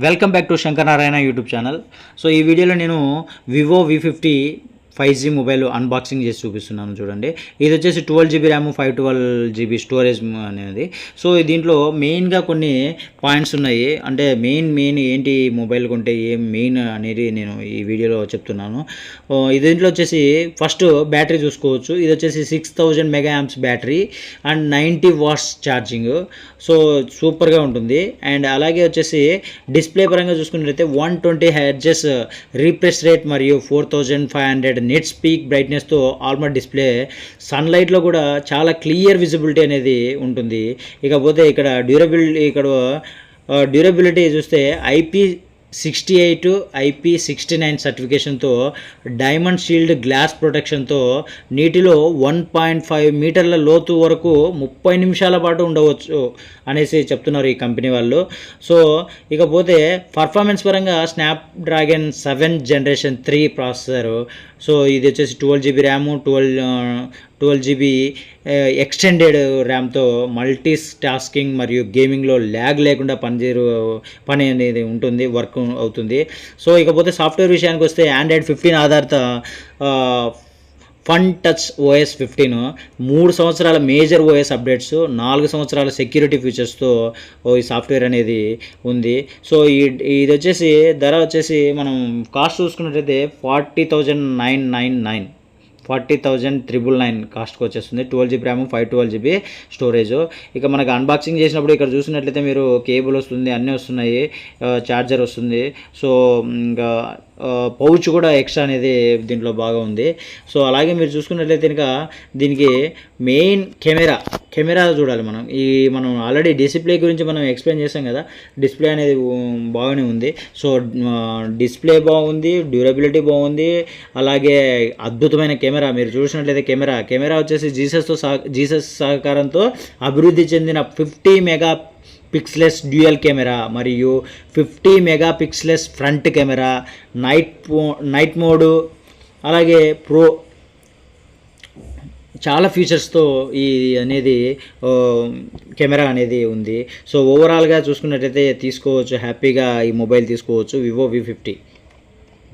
Welcome back to Shankar Narayana YouTube channel. So ఈ వీడియోలో నేను Vivo V50 5G mobile unboxing చేసి చూపిస్తున్నాను. చూడండి, ఇది వచ్చేసి 12GB ర్యామ్ 512GB స్టోరేజ్ అనేది. సో దీంట్లో మెయిన్గా కొన్ని పాయింట్స్ ఉన్నాయి. అంటే మెయిన్ ఏంటి మొబైల్ కొంటే ఏం మెయిన్ అనేది నేను ఈ వీడియోలో చెప్తున్నాను. దీంట్లో వచ్చేసి ఫస్ట్ బ్యాటరీ చూసుకోవచ్చు. ఇది వచ్చేసి 6000 mega amps battery and 90 watts charging. So సూపర్గా ఉంటుంది. అండ్ అలాగే వచ్చేసి డిస్ప్లే పరంగా చూసుకున్నట్లయితే 120 హెర్ట్జ్ రీఫ్రెష్ రేట్ మరియు 4500 నెట్ స్పీక్ బ్రైట్నెస్తో ఆల్మోస్ట్ డిస్ప్లే. సన్లైట్లో కూడా చాలా క్లియర్ విజిబిలిటీ అనేది ఉంటుంది. ఇకపోతే ఇక్కడ డ్యూరబిలిటీ చూస్తే IP68 IP69 సర్టిఫికేషన్తో డైమండ్ షీల్డ్ గ్లాస్ ప్రొటెక్షన్తో నీటిలో 1.5 మీటర్ల లోతు వరకు 30 నిమిషాల పాటు ఉండవచ్చు అనేసి చెప్తున్నారు ఈ కంపెనీ వాళ్ళు. సో ఇకపోతే పర్ఫార్మెన్స్ పరంగా Snapdragon 7th generation 3 processor. So ఇది వచ్చేసి 12GB ర్యాము 12GB ఎక్స్టెండెడ్ ర్యామ్తో మల్టీ టాస్కింగ్ మరియు గేమింగ్లో ల్యాగ్ లేకుండా పని అనేది ఉంటుంది, వర్క్ అవుతుంది. సో ఇకపోతే సాఫ్ట్వేర్ విషయానికి వస్తే ఆండ్రాయిడ్ 15 ఆధారిత ఫన్ టచ్ OS 15, 3 సంవత్సరాల మేజర్ OS అప్డేట్స్, 4 సంవత్సరాల సెక్యూరిటీ ఫీచర్స్తో ఈ సాఫ్ట్వేర్ అనేది ఉంది. సో ఇది వచ్చేసి ధర వచ్చేసి మనం కాస్ట్ చూసుకున్నట్లయితే 40,999 కాస్ట్కి వచ్చేస్తుంది. 12GB RAM 512GB storage. ఇక మనకు అన్బాక్సింగ్ చేసినప్పుడు ఇక్కడ చూసినట్లయితే మీరు కేబుల్ వస్తుంది, అన్నీ వస్తున్నాయి, ఛార్జర్ వస్తుంది. సో ఇంకా పౌచ్ కూడా ఎక్స్ట్రా అనేది దీంట్లో బాగా ఉంది. సో అలాగే మీరు చూసుకున్నట్లయితే ఇంకా దీనికి మెయిన్ కెమెరా చూడాలి. మనం ఆల్రెడీ డిస్ప్లే గురించి మనం ఎక్స్ప్లెయిన్ చేసాం కదా. డిస్ప్లే అనేది బాగానే ఉంది. సో డిస్ప్లే బాగుంది, డ్యూరబిలిటీ బాగుంది, అలాగే అద్భుతమైన కెమెరా. మీరు చూసినట్లయితే కెమెరా వచ్చేసి జీసస్ సహకారంతో అభివృద్ధి చెందిన 50 మెగాపిక్సెల్స్ డ్యూయల్ కెమెరా మరియు 50 megapixels front camera, night mode, అలాగే ప్రో, చాలా ఫీచర్స్తో ఈ అనేది కెమెరా అనేది ఉంది. సో ఓవరాల్గా చూసుకున్నట్టయితే తీసుకోవచ్చు, హ్యాపీగా ఈ మొబైల్ తీసుకోవచ్చు, వివో V50.